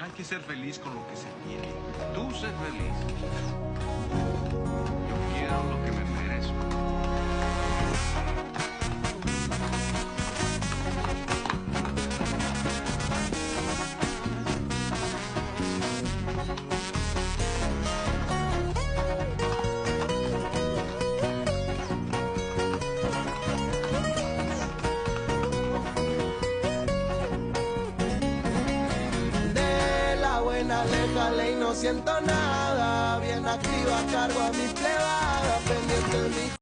Hay que ser feliz con lo que se tiene. Tú sé feliz. Yo quiero lo que me merezco. Déjale y no siento nada, bien activa, cargo a mi plebada, pendiente de mi